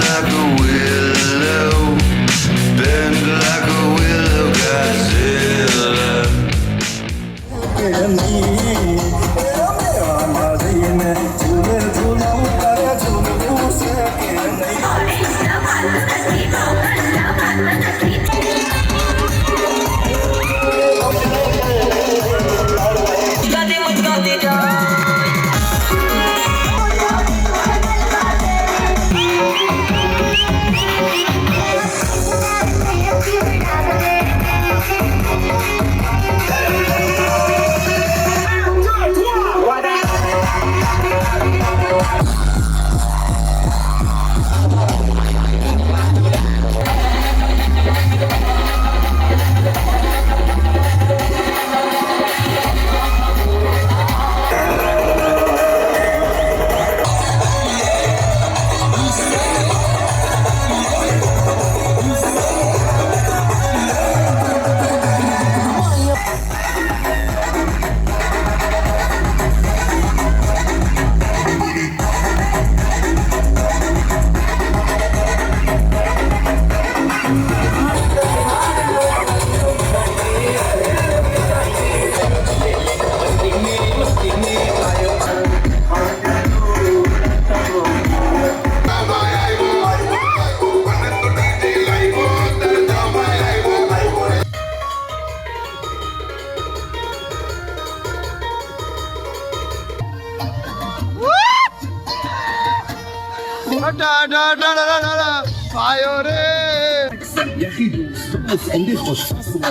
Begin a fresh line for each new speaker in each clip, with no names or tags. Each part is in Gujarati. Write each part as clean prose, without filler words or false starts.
like a willow, bend like a willow gazelle.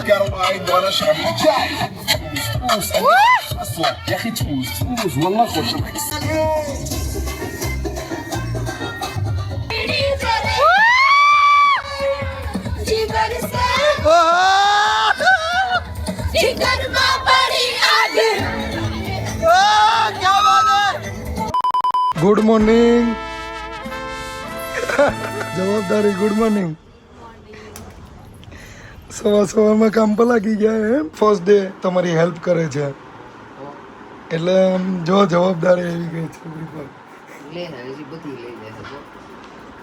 Quero uma embora chamar يا اخي تفوز والله خوش
good morning જવાબદારી ગુડ મોર્નિંગ સવારમાં કામ પર લાગી ગયા એમ ફર્સ્ટ ડે તમારી હેલ્પ કરે છે એટલે આમ જો જવાબદારી આવી ગઈ છોકરી પર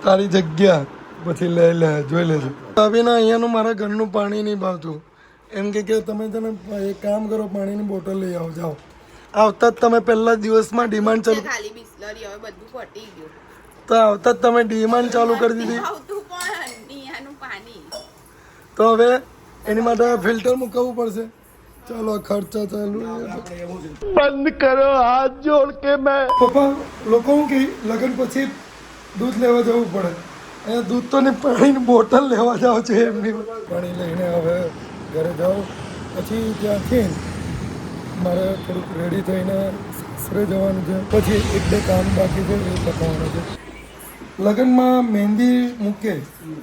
તારી જગ્યા પછી લઈ લે જોઈ લેજો આવીને અહીંયાનું મારા ઘરનું પાણી નહીં ભાવતું એમ કે તમે એક કામ કરો પાણીની બોટલ લઈ આવો જાઓ આવતા જ તમે પહેલા દિવસમાં ડિમાન્ડ ચાલુ તો આવતા જ તમે ડિમાન્ડ ચાલુ કરી દીધી તો હવે એની માટે ફિલ્ટર મૂકવું પડશે ચાલો ખર્ચા ચાલુ બંધ કરો હાથ જોડ કે મેં પપ્પા લોકો હું કે લગ્ન પછી દૂધ લેવા જવું પડે અહીંયા દૂધ તો ને પાણીની બોટલ લેવા જાવ છે એમની પાણી લઈને હવે ઘરે જાઓ પછી ત્યાંથી મારે થોડુંક રેડી થઈને સાસરે જવાનું છે પછી એક બે કામ બાકી છે એ પતાવવાનું છે લગ્નમાં મહેંદી મૂકે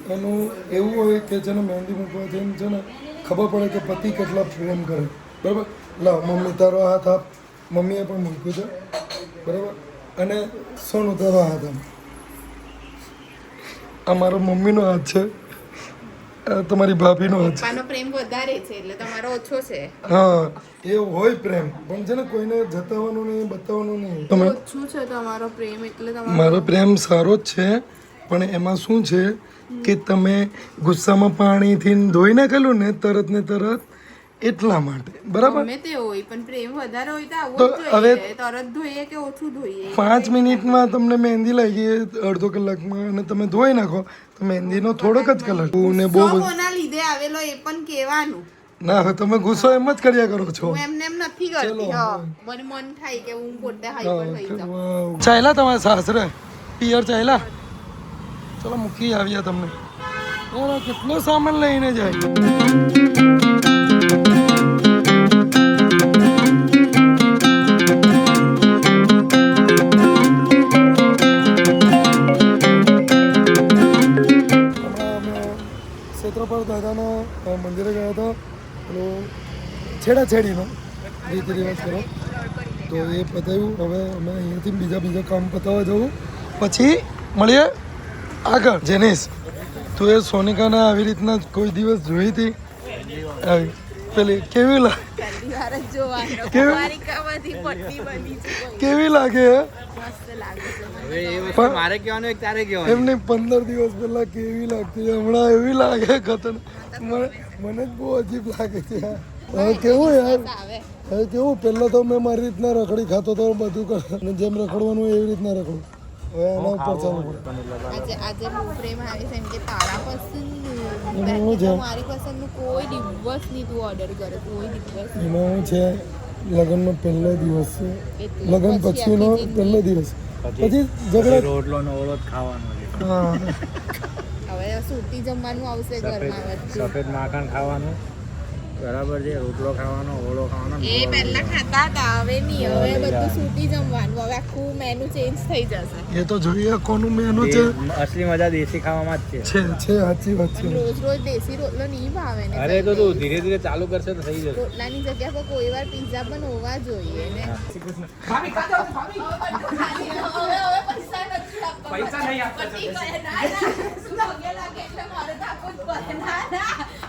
એનું એવું હોય કે છે ને મહેંદી મૂકવાથી એમ છે ને ખબર પડે કે પતિ કેટલા પ્રેમ કરે બરાબર લાવ મમ્મી તારો હાથ આપ મમ્મીએ પણ મૂક્યું છે બરાબર અને સોનું તારો હાથ આપ આ મારો મમ્મીનો હાથ છે તમારી ભાભીનો હાથ છે
પ્રેમ વધારે છે એટલે તમારો ઓછો છે
હા એ હોય પ્રેમ પણ છે ને કોઈને જતાવવાનું નહીં બતાવવાનું નહીં તમે
ઓછું છે તમારો પ્રેમ એટલે
મારો પ્રેમ સારો જ છે પણ એમાં શું છે કે તમે ગુસ્સામાં પાણીથી ધોઈ નાખેલું ને તરત એટલા માટે બરાબર
ગમે તે હોય પણ પ્રેમ વધારે હોય તો આવું
તો
જ
હવે
જોઈએ તરત ધોઈએ કે ઓછું ધોઈએ
5 મિનિટમાં તમને મહેંદી લાગી અડધો કલાકમાં અને તમે ધોઈ નાખો તો મહેંદીનો થોડોક જ કલર ને બહુ
કોના લીધે આવેલો એ પણ કહેવાનું
ના હવે તમે ગુસ્સો એમ જ કર્યા કરો છો
હું એમને એમ નથી કરતી મને મન થાય કે હું પોતે હાઈપર થઈ જાઉં
ચાલ્યા તમારા સાસરે પિયર ચાલ્યા ચલો મૂકી આવ્યા તમને કેટલો સામાન લઈને જાય દાદાના મંદિરે ગયા હતા પેલો છેડાછેડીનો રીતિ રિવાજ કરો તો એ પતાવ્યું હવે અમે અહીંયાથી બીજા કામ પતાવવા જવું પછી મળીએ આગળ જેનિસ તું એ સોનિકાને આવી રીતના કોઈ દિવસ જોઈ હતી આવી પેલી કેવી લાગે
હવે એ વસ્તુ મારે કહેવાનું એક તારે કહેવાનું.
એમને 15 દિવસ પહેલા કેવી લાગતી હમણાં એવી લાગે ખતરનાક. મને જ બહુ અજીબ લાગે છે હવે કેવું યાર
આવે
હવે કેવું પહેલા તો મેં મારી રીતના રખડી ખાતો તો બધું કર અને જેમ રખડવાનું એવી રીતના રખડું હવે એના ઉપર ચાલુ પડે.
આજે બહુ પ્રેમ આવે છે એમ કે તારા પસંદનું
હું છે
મારી પસંદનું કોઈ દિવસ નહીં તું ઓર્ડર કરે કોઈ દિવસ
એમાં હું છે લગ્નનો પહેલો દિવસ છે
એટલે
લગ્ન
પછી
પછીનો
આખી જિંદગી.
પહેલો દિવસ પછી ઝઘડા
રોટલો નો ઓળો જ ખાવાનો છે.
હા
હવે સૂટી જમવાનું આવશે ઘરમાં બધું.
સફેદ માખણ ખાવાનું બરાબર છે. રોટલો ખાવાનો ઓળો ખાવાનો
એ પહેલા ખાતા હતા હવે નહીં હવે બધું સૂટી જમવાનું હવે આખું મેનુ ચેન્જ થઈ જશે
એ તો જોઈએ કોનું મેનુ છે
અસલી મજા દેશી ખાવામાં જ છે.
સાચી વાત છે
રોજ રોજ દેશી રોટલો નહીં ભાવે ને
અરે તો તું ધીરે ધીરે ચાલુ કરશે તો થઈ જશે.
રોટલાની જગ્યા પર કોઈ વાર પિઝા પણ હોવા જોઈએ ને
પૈસા નહીં આપતા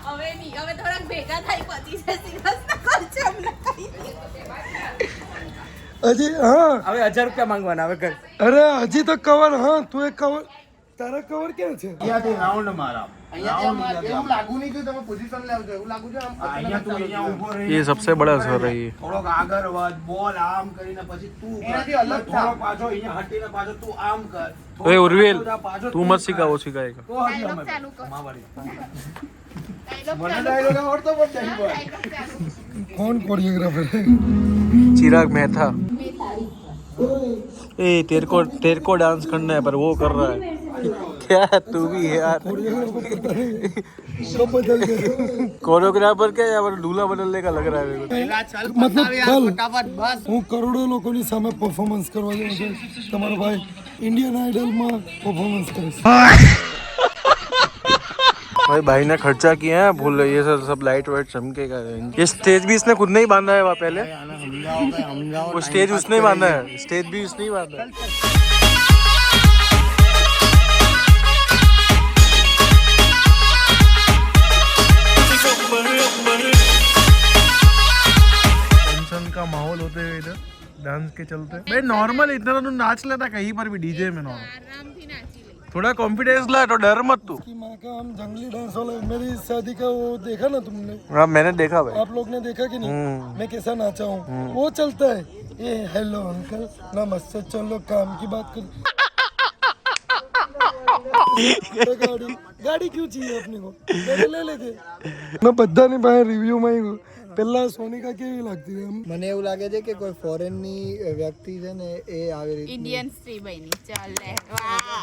હવે થોડાક ભેગા થાય પછી
હજી હા
હવે 1000 રૂપિયા માંગવાના હવે કર.
અરે હજી તો કવર હા તું એક કવર તારા કવર ક્યાં છે
રાઉન્ડ મારા એવું લાગુ નહીં કે તમે પોઝિશન લેવજો એવું લાગુ છે આમ અહીંયા તું અહીંયા ઊભો રહી
ये सबसे बड़ा सर है ये
થોડોક આગળ વધ બોલ આમ કરીને પછી તું એનાથી અલગ થોડો પાછો અહીંયા હટીને પાછો તું આમ કર
ओए उर्वेल तू मत सिखा वो सिखाएगा
તો હજી અમે
ચાલુ કર
મને ડાયલોગ આવડતો પણ નહીં બોલ
कौन कोरियोग्राफर है
चिराग मेहता ए तेरे को डांस करना है पर वो कर रहा है क्या तू भी है यार
सब बदल गए
कोरियोग्राफर क्या या पर दूल्हा बदलने का लग रहा है मेरे
मतलब कल હું કરોડો લોકોની સામે પરફોર્મન્સ કરવા જાઉં છું તમારો ભાઈ ઇન્ડિયન આઇડલમાં પરફોર્મન્સ કરીશ
भाई भाई ने खर्चा किया है भूल ये सब लाइट वाइट चमकेगा ये स्टेज भी इसने खुद नहीं बांधा है वहाँ पहले वो स्टेज उसने ही बांधा है स्टेज भी उसने ही बांधा है टेंशन का माहौल होते हुए इधर डांस के चलते भाई नॉर्मल इतना तो नाच लेता कहीं पर भी डीजे में नॉर्मल
આરામથી નાચી લે
थोड़ा कॉन्फिडेंस ला तो डर मत तू
कि माँ का हम जंगली डांस वाला मेरी शादी का वो देखा ना तुमने
हाँ मैंने देखा भाई
आप लोग ने देखा कि नहीं मैं कैसा नाचा हूँ वो चलता है ये हेलो अंकल नमस्ते चलो काम की बात कर गाड़ी गाड़ी क्यों चाहिए अपने को गाड़ी ले लेते मैं બધાની પાસે રિવ્યુ માંગ્યું પહેલા સોનિકા કેવી લાગતી એમ
મને એવું લાગે છે કે કોઈ ફોરેનની વ્યક્તિ છે ને એ આવી રીતે
ઇન્ડિયન સ્ત્રી બની ચાલ લે વાહ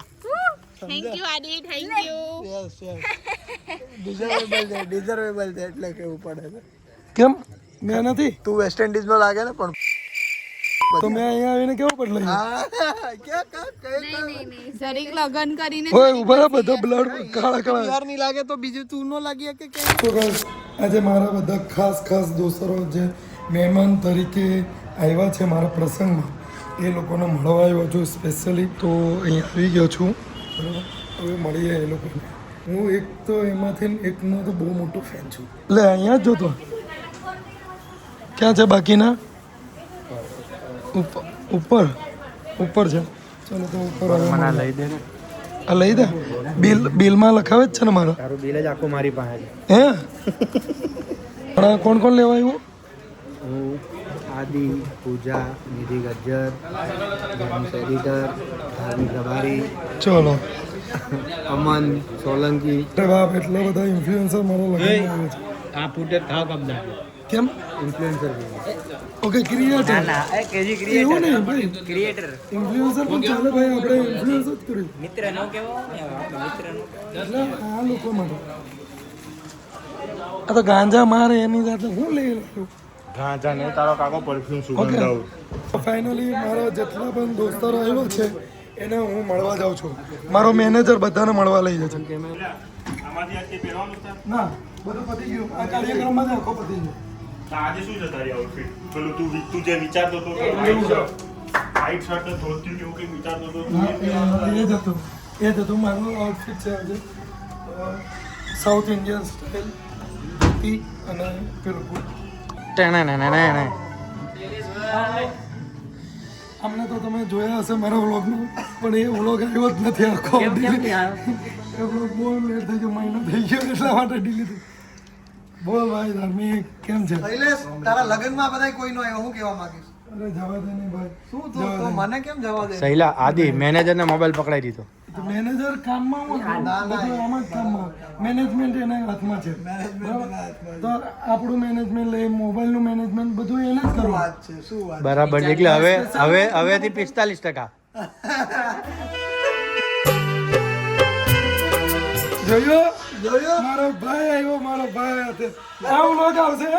થેન્ક યુ આદિ થેન્ક યુ
યસ યસ ડિઝર્વેબલ છે એટલે કેવું પડે છે.
કેમ મેં નથી
તું વેસ્ટ ઇન્ડિઝનો લાગે ને પણ
તો મેં અહીંયા આવીને કેવો બદલાઈ
જરીક લગન કરીને
ઓય ઉભા રહો, બધા બ્લડ કાળા કાળા
યાર નહીં લાગે તો બીજું તું ન લાગી કે
તો guys, આજે મારા બધા ખાસ દોસ્તરો જે મહેમાન તરીકે આવ્યા છે મારા પ્રસંગમાં એ લોકોને મળવા આવ્યો છું સ્પેશિયલી તો અહીંયા આવી ગયો છું બરાબર હવે મળીએ એ લોકોને હું એક તો એમાંથી એકનો તો બહુ મોટો ફેન છું એટલે અહીંયા જ જોતો ક્યાં છે બાકીના ઉપર છે ચાલો તો ઉપર
મને લઈ દે ને
આ લઈ દે બિલમાં લખાવે જ છે ને મારા
તારું બિલ જ આખું મારી પાસે
હે પણ કોણ કોણ લેવા આવ્યું
હું આદિ પૂજા નિધિ ગજ્જર ગેમ્સ એડિટર ધાર્મિક રબારી
ચલો
અમન સોલંકી
અરે બાપ એટલા બધા ઇન્ફ્લુએન્સર મારો લગાવી આવે છે
આ ફૂટે થાવ કબદા
કેમ
ઇન્ફ્લુએન્સર
ઓકે ક્રિએટર
કેજી
એવું નહીં ભાઈ
ક્રિએટર
ઇન્ફ્લુએન્સર પણ ચાલે ભાઈ આપણે ઇન્ફ્લુએન્સ જ કર્યું
મિત્ર નો કેવો મિત્ર નો
એટલે આ લોકો માટે આ તો ગાંજા મારે એની સાથે હું લઈ લઉં
ગાંજા નહીં તારો કાકો પરફ્યુમ
ઓકે ફાઇનલી મારા જેટલા પણ દોસ્તારો આવ્યો છે એને હું મળવા જાઉં છું મારો મેનેજર બધાને મળવા લઈ જાય છે ના બધું પતી ગયું આ કાર્યક્રમમાં જ આખો પતી ગયો
આજે શું છે તારી આઉટફિટ પેલું તું જે વિચારતો હતો વ્હાઈટ શર્ટ ને ધોતી કેવું કંઈ વિચારતો હતો
એ જ હતું મારું આઉટફિટ છે આજે સાઉથ ઇન્ડિયન સ્ટાઇલ ધોતી અને પેલું અમને તો તમે જોયા હશે મારા વ્લોગમાં, પણ એ વ્લોગ આવ્યો જ નથી આખો. એ વ્લોગ બહુ લેટ થઈ ગયો, મહિનો થઈ ગયો એટલા માટે ડિલીટ. બોલ ભાઈ ધાર્મિક કેમ છે?
તારા લગ્નમાં બધા કોઈ નો આવ્યો, હું કેવા માંગીશ?
અરે જવા દે ને ભાઈ.
શું તો મને કેમ જવા દે?
સહેલા આદિ મેનેજરને મોબાઈલ પકડાઈ દીધો.
મેનેજર કામમાં હું બધું આમ જ કામમાં. મેનેજમેન્ટ એના હાથમાં છે. તો આપણું મેનેજમેન્ટ લઈ, મોબાઈલનું મેનેજમેન્ટ બધું એને જ કરવું.
છે શું વાત?
બરાબર છે. એટલે હવેથી 45%.
જોયો મારો ભાઈ આવ્યો, મારો ભાઈ હાથે આ વ્લોગ આવશે.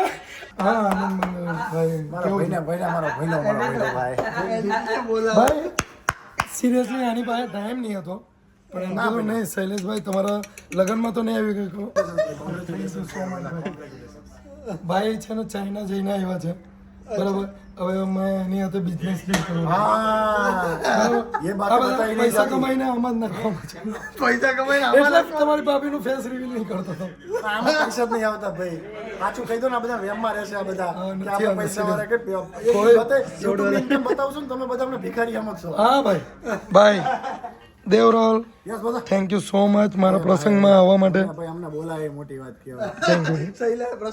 હા આનંદ ભાઈ ભાઈ સિરિયસલી આની પાસે ટાઈમ નહીં હતો, પણ એમ કીધું નહીં શૈલેષભાઈ તમારા લગ્નમાં તો નહીં આવી ગયો. ભાઈ છે ને ચાઇના જઈને આવ્યા છે, બરાબર. હવે મેં એની હાથે બિઝનેસ નહીં કરવો. પૈસા કમાઈને આમાં જ નાખવાનું છે.
પૈસા કમાઈને
એટલે તમારી ભાભીનું ફેસ રિવીલ નહીં કરતો હતો.
આમાં પૈસા જ નહીં આવતા ભાઈ. પાછું કહી દો ને, આ બધા વેમમાં રહેશે. આ બધા
હા, નથી
કે આપણે
આવતા,
પૈસા વાળા કે
કોઈ-
YouTube ની income બતાવશો ને તમે બધા અમને ભિખારી સમજશો.
હા ભાઈ ભાઈ દેવરાલ
યસ બધા
થેન્ક યુ સો મચ મારા પ્રસંગમાં આવવા માટે.
ભાઈ અમને બોલાવે એ મોટી વાત કહેવાય.
Thank you.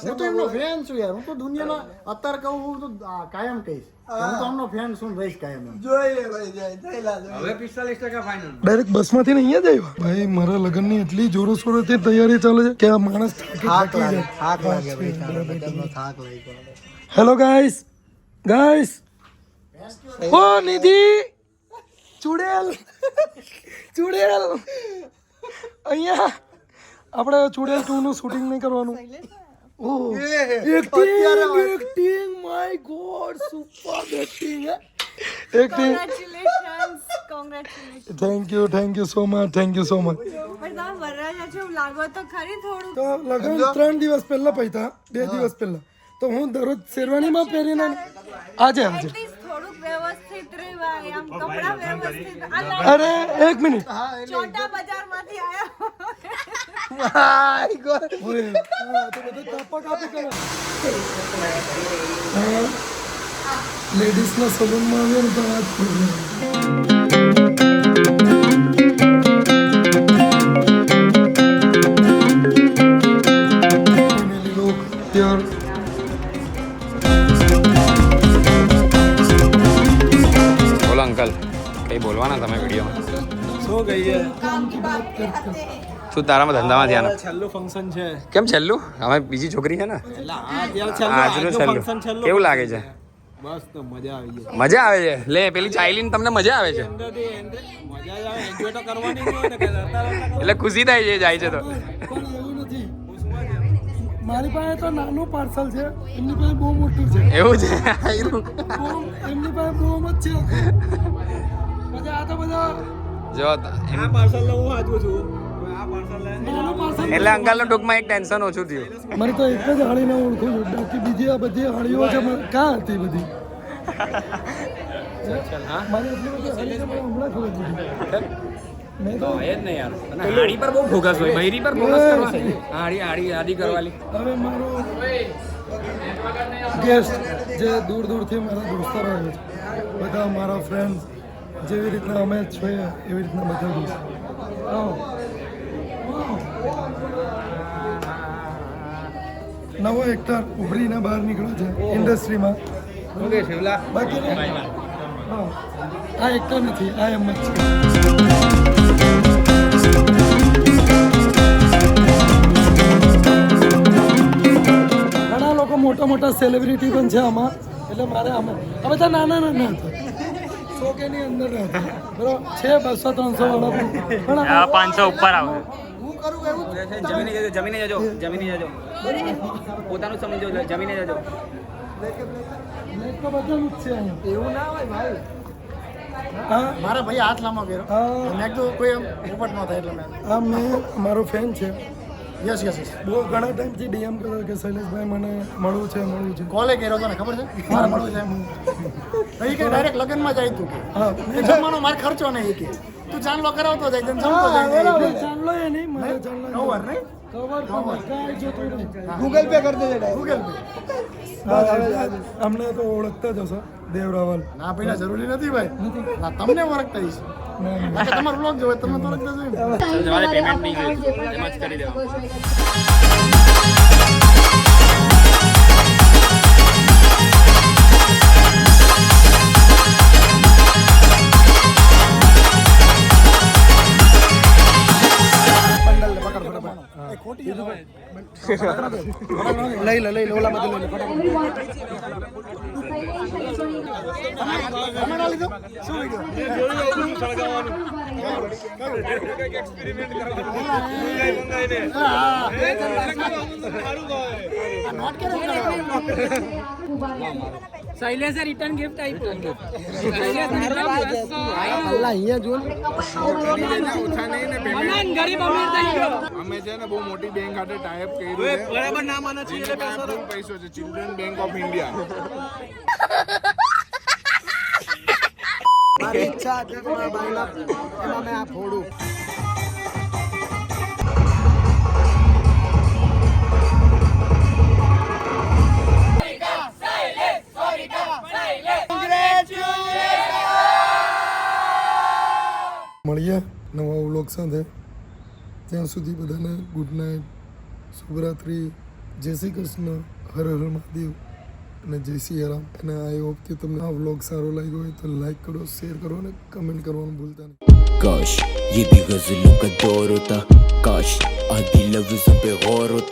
હું તો એમનો ફેન છું યાર. હું તો દુનિયાનો અત્યારે કહું હું તો કાયમ કહીશ કે હું તો એમનો ફેન છું ને રહીશ કાયમ એમ.
જોઈ લે ભાઈ, જયલા
હવે 45% ફાઇનલ.
ડાયરેક્ટ બસમાંથી ને અહીંયા જ આવ્યા. ભાઈ મારા લગ્નની એટલી જોરો શોરોથી તૈયારી ચાલે છે કે આ માણસ થાકી જાય.
થાક લાગે ભાઈ, તારા બધાનો થાક લાગ્યો.
હેલો ગાઈસ ઓ નિધિ ચુડેલ અહીંયા આપણે ચુડેલ 2 નું શૂટિંગ નહીં કરવાનું. Oh acting my god super acting thank you so much તો લગન 3 દિવસ પહેલા પૈતા 2 દિવસ પહેલા તો હું દરરોજ શેરવાનીમાં પહેરીને આજે
થોડુંક વ્યવસ્થિત રહેવાય, આમ કપડાં વ્યવસ્થિત.
અરે એક મિનિટ
છોટા બજારમાંથી આયા.
ઓય, હા, તો બધું કાપા કાપી કરે. લેડીઝના સલૂનમાં આવીએ ને તો આ જ પ્રોબ્લેમ. Family look here.
બોલો અંકલ, કઈ બોલવાના તમે વિડીયોમાં?
શું કહીએ?
શું તારામાં ધંધામાં ધ્યાન?
છેલ્લું ફંક્શન છે.
કેમ છેલ્લું? અમે બીજી છોકરી છે ને, આજનું છેલ્લું. કેવું લાગે છે?
મસ્ત મજા આવી ગઈ.
મજા આવે છે? લે પેલી ચાઇલીન તમને મજા આવે છે?
મજા આવે, એન્જોય તો કરવાની જ હોય ને કે
એટલે ખુશી થાય છે જાય છે તો.
પણ એવું નથી, મારી પાસે તો નાનું પાર્સલ છે, એમની પાસે બહુ મોટું છે.
એવું છે?
એમની પાસે બહુ જ છે. બધા આ તો બધા
જો
આ પાર્સલ હું વાંચું છું. આ પાર્સલ
નાનું પાર્સલ.
એટલે અંકલનું ટૂંકમાં એક ટેન્શન ઓછું થયું.
મને તો એક જ હાળીને ઓળખું છું, બાકી બીજી આ બધી હાળીઓ છે ક્યાં હતી બધી? મારી એટલી બધી હાળી છે, મને હમણાં ખબર પડી. મેં તો
એ જ નહીં યાર, અને હાડી પર બહુ ફોકસ હોય, બૈરી પર ફોકસ કરવાની. હાડી કરવાની.
હવે મારો ગેસ્ટ જે દૂર દૂરથી મારા દોસ્તારો આવે છે, બધા મારા ફ્રેન્ડ્સ જેવી રીતના અમે છીએ એવી રીતના બધા દોસ્ત. નવો એક્ટર ઉભરીને બહાર નીકળ્યો છે ઇન્ડસ્ટ્રીમાં. બાકી હા, આ એક્ટર નથી, આ એમ જ છે. ઘણા લોકો મોટા મોટા સેલિબ્રિટી પણ છે આમાં, એટલે મારે આમાં આ બધા નાના હતા, 100K ની અંદર હતા, બરાબર છે. 200-300 વાળા પણ
500 ઉપર આવે.
હું કરું એવું
જમીને જજો પોતાનું સમજો, જમીને જજો.
બ્લેક તો બધાનું જ છે અહીંયા.
એવું ના હોય ભાઈ.
હા
મારા ભાઈ હાથ લાંબો કર્યો.
હા
મેં કીધું કોઈ એમ ઉપટ ન થાય એટલે મેં
આ મેં મારો ફેન છે,
યસ
બહુ ઘણા ટાઈમથી DM કર્યો કે શૈલેષભાઈ મને મળવું છે.
કોલે કર્યો હતો ને, ખબર છે મારે મળવું છે એમ. તો એ કે ડાયરેક્ટ લગ્નમાં જાય તું કે
હા
જમવાનો માર ખર્ચો નહીં કે તું ચાંદલો કરાવતો જાય તને જમતો જાય.
ચાંદલો नहीं मारा चलना
કવર નહીં
कवर कवर काय जो तू
ગૂગલ પે કરી દેજે
ગૂગલ પે
અમને તો ઓળખતા જ હશો દેવ રાવલ
ના પેલા જરૂરી નથી ભાઈ ના તમને ઓળખતા હશે બાકી તમારો બ્લોગ જોવે તમે તો ઓળખતા જ હોય ને.
તમારે પેમેન્ટ નહીં ગયું એમ જ કરી દેવા
લઈ લે ઓલા માંથી લઈ લે
તમારા લીધો શું
શૈલેષે રિટર્ન ગિફ્ટ આપ્યું
અહીંયા જો
ગરીબ અમીર થઈ ગયો
અમે છે ને બહુ મોટી બેંક સાથે ટાઈપ કર્યું છે
બરાબર નામ આના છે
પૈસો છે ચિલ્ડ્રન બેંક ઓફ ઇન્ડિયા
મારી ઈચ્છા છે કે મારા ભાઈના એમાં મેં આ ફોડું
મળીએ નવા વ્લોગ સાથે ત્યાં સુધી બધાને ગુડ નાઇટ શુભરાત્રિ જય શ્રી કૃષ્ણ હર હર મહાદેવ અને જય શ્રી રામ અને આઈ હોપ કે તમને આ વ્લોગ સારો લાગ્યો હોય તો લાઈક કરો શેર કરો અને કમેન્ટ કરવાનું ભૂલતા નહીં
काश ये भी गजलों का दौर होता काश आधी लफ्ज़ों पे गौर होता